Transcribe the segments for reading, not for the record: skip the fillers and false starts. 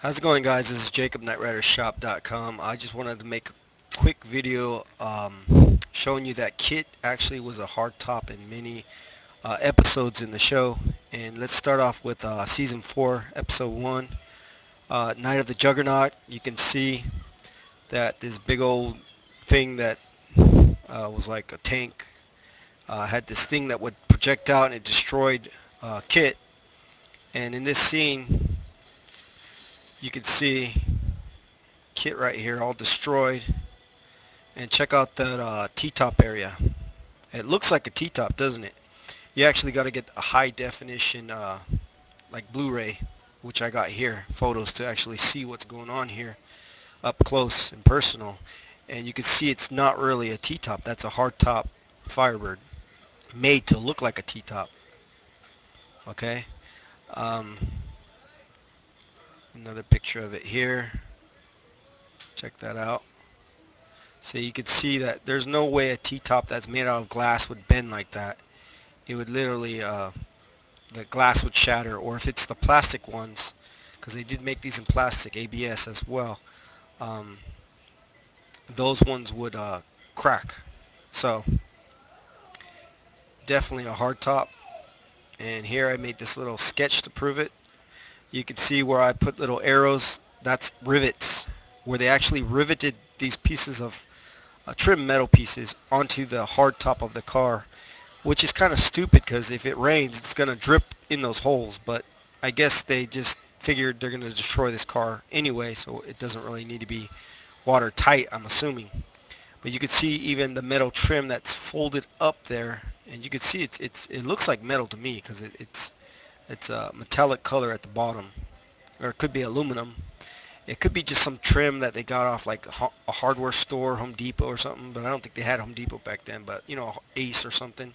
How's it going, guys? This is Jacob, NightRiderShop.com. I just wanted to make a quick video showing you that Kitt actually was a hardtop in many episodes in the show. And let's start off with Season 4, Episode 1, Night of the Juggernaut. You can see that this big old thing that was like a tank had this thing that would project out and it destroyed Kitt. And in this scene, you can see Kitt right here all destroyed. And check out that T-top area. It looks like a T-top, doesn't it? You actually got to get a high definition like Blu-ray, which I got here, photos to actually see what's going on here up close and personal. And you can see it's not really a T-top. That's a HardTop Firebird made to look like a T-top. Okay. Um, Another picture of it here. Check that out. So you can see that there's no way a T-top that's made out of glass would bend like that. It would literally the glass would shatter, or if it's the plastic ones, because they did make these in plastic, ABS as well, um, those ones would crack. So definitely a hard top. And here I made this little sketch to prove it. You can see where I put little arrows. That's rivets, where they actually riveted these pieces of trim metal pieces onto the hard top of the car, which is kind of stupid because if it rains, it's going to drip in those holes. But I guess they just figured they're going to destroy this car anyway, so it doesn't really need to be watertight, I'm assuming. But you can see even the metal trim that's folded up there, and you can see it looks like metal to me because it's a metallic color at the bottom, or it could be aluminum. It could be just some trim that they got off like a hardware store, Home Depot or something, but I don't think they had Home Depot back then, but you know, Ace or something.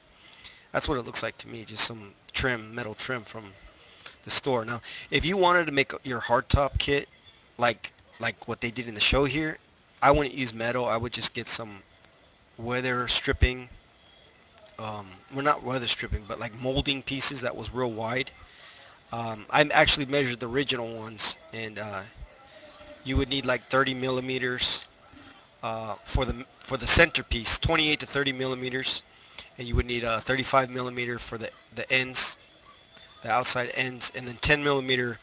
That's what it looks like to me, just some trim, metal trim from the store. Now, if you wanted to make your hardtop kit like what they did in the show here, I wouldn't use metal. I would just get some weather stripping, well, not weather stripping, but like molding pieces that was real wide. I actually measured the original ones, and you would need like 30 millimeters for the centerpiece, 28 to 30 millimeters, and you would need a 35 millimeter for the ends, the outside ends, and then 10 millimeter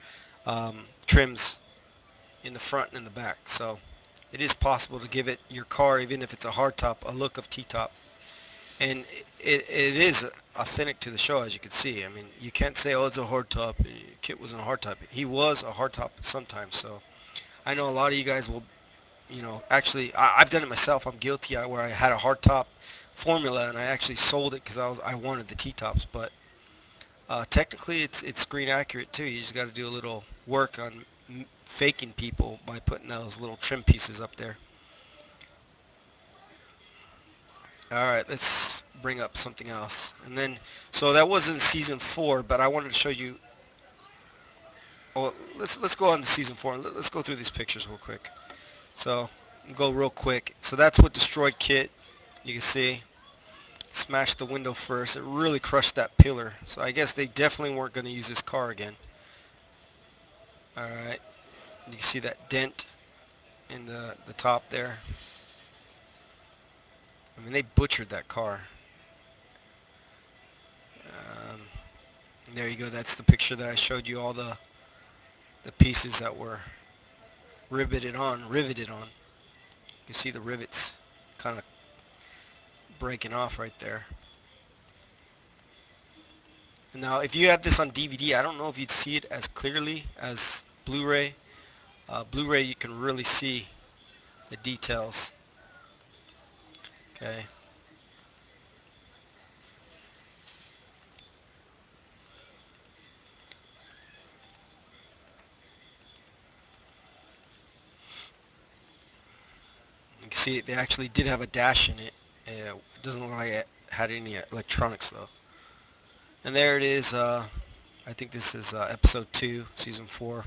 trims in the front and in the back. So it is possible to give it your car, even if it's a hardtop, a look of T-top. And it is authentic to the show, as you can see. I mean, you can't say, oh, it's a hardtop. Kitt was a hardtop. He was a hardtop sometimes. So I know a lot of you guys will, you know, actually, I've done it myself. I'm guilty. Where I had a hardtop formula and I actually sold it because I wanted the T-tops. But technically, it's screen accurate too. You just got to do a little work on faking people by putting those little trim pieces up there. All right, let's bring up something else. And then, so that was in season 4, but I wanted to show you. Oh, let's go on to season 4. Let's go through these pictures real quick. So go real quick. So that's what destroyed Kitt. You can see, smashed the window first. It really crushed that pillar. So I guess they definitely weren't going to use this car again. All right, you can see that dent in the top there. I mean, they butchered that car. Um, there you go. That's the picture that I showed you. All the pieces that were riveted on. You can see the rivets kind of breaking off right there. Now, if you had this on DVD, I don't know if you'd see it as clearly as Blu-ray. Blu-ray, you can really see the details. Okay. You can see they actually did have a dash in it. It doesn't look like it had any electronics though. And there it is. I think this is episode 2, season 4. You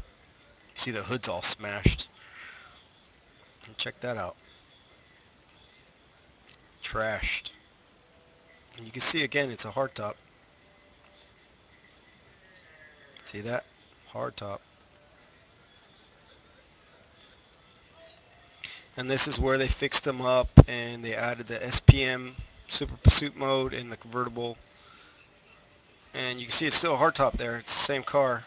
see the hood's all smashed. And check that out. Trashed. And you can see again, it's a hardtop. See that? Hardtop. And this is where they fixed them up and they added the SPM Super Pursuit mode in the convertible. And you can see it's still a hardtop there. It's the same car.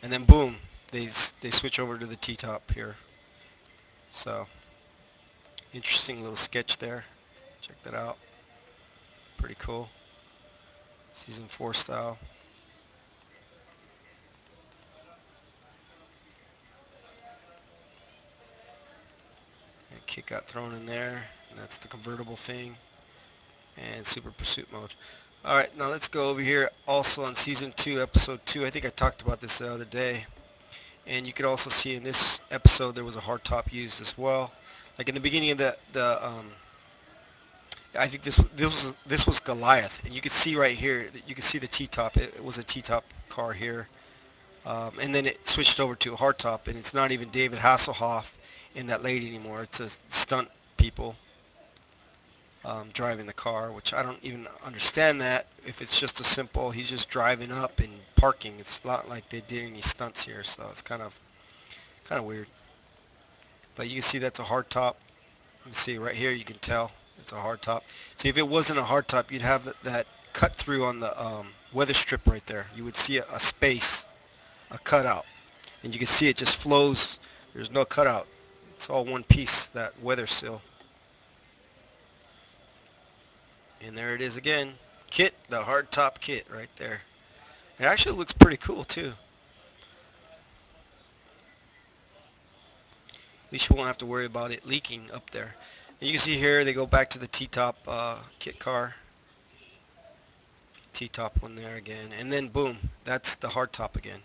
And then boom, they switch over to the T-top here. So interesting little sketch there. Check that out. Pretty cool. Season 4 style. And Kitt got thrown in there. And that's the convertible thing. And Super Pursuit mode. Alright, now let's go over here also on Season 2, Episode 2. I think I talked about this the other day. And you could also see in this episode there was a hardtop used as well. Like in the beginning of I think this was Goliath, and you can see right here that you can see the T-top. It was a T-top car here, and then it switched over to a hardtop, and it's not even David Hasselhoff and that lady anymore. It's a stunt people driving the car, which I don't even understand that. If it's just a simple, he's just driving up and parking. It's not like they did any stunts here, so it's kind of weird. But you can see that's a hardtop. You can see right here, you can tell it's a hardtop. See, if it wasn't a hardtop, you'd have that cut through on the weather strip right there. You would see a space, a cutout, and you can see it just flows. There's no cutout. It's all one piece, that weather sill. And there it is again. Kitt, the hardtop Kitt right there. It actually looks pretty cool too. At least you won't have to worry about it leaking up there. And you can see here they go back to the T-top Kitt car. T-top one there again. And then boom, that's the hardtop again.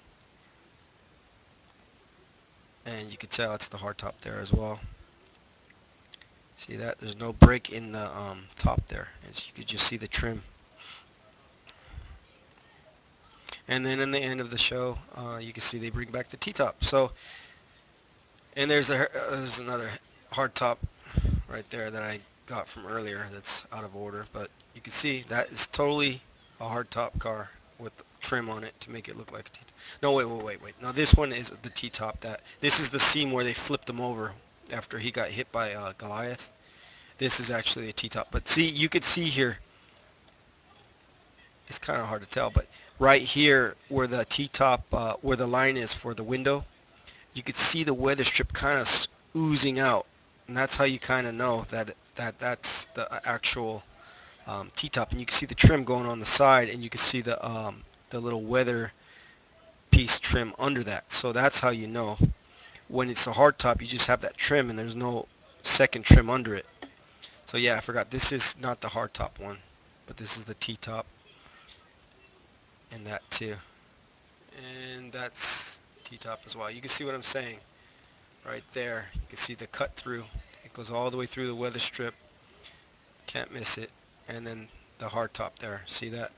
And you can tell it's the hardtop there as well. See that? There's no break in the top there. As you could just see the trim. And then in the end of the show, you can see they bring back the T-top. So, and there's another hardtop right there that I got from earlier that's out of order. But you can see that is totally a hardtop car with trim on it to make it look like a T-top. No, wait. No, this one is the T-top. This is the scene where they flipped him over after he got hit by Goliath. This is actually a T-top. But see, you could see here, it's kind of hard to tell, but right here where the T-top, where the line is for the window, you could see the weather strip kind of oozing out. And that's how you kind of know that's the actual T-top. And you can see the trim going on the side, and you can see the little weather piece trim under that. So that's how you know. When it's a hardtop, you just have that trim, and there's no second trim under it. So yeah, I forgot. This is not the hardtop one, but this is the T-top, and that too. And that's T-top as well. You can see what I'm saying right there. You can see the cut through. It goes all the way through the weather strip. Can't miss it. And then the hardtop there. See that?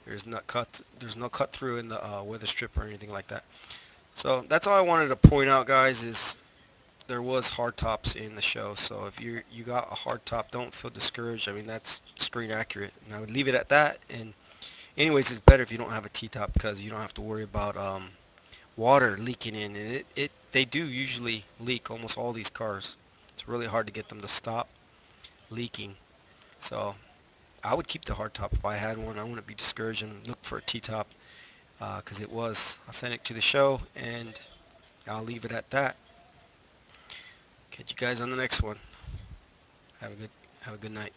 There's no cut through in the weather strip or anything like that. So that's all I wanted to point out, guys, is there was hardtops in the show. So if you got a hardtop, don't feel discouraged. I mean, that's screen accurate, and I would leave it at that. And anyways, it's better if you don't have a T-top because you don't have to worry about water leaking in. And they do usually leak, almost all these cars. It's really hard to get them to stop leaking. So I would keep the hardtop if I had one. I wouldn't be discouraged and look for a T-top because it was authentic to the show, and I'll leave it at that. Catch you guys on the next one. Have a good night.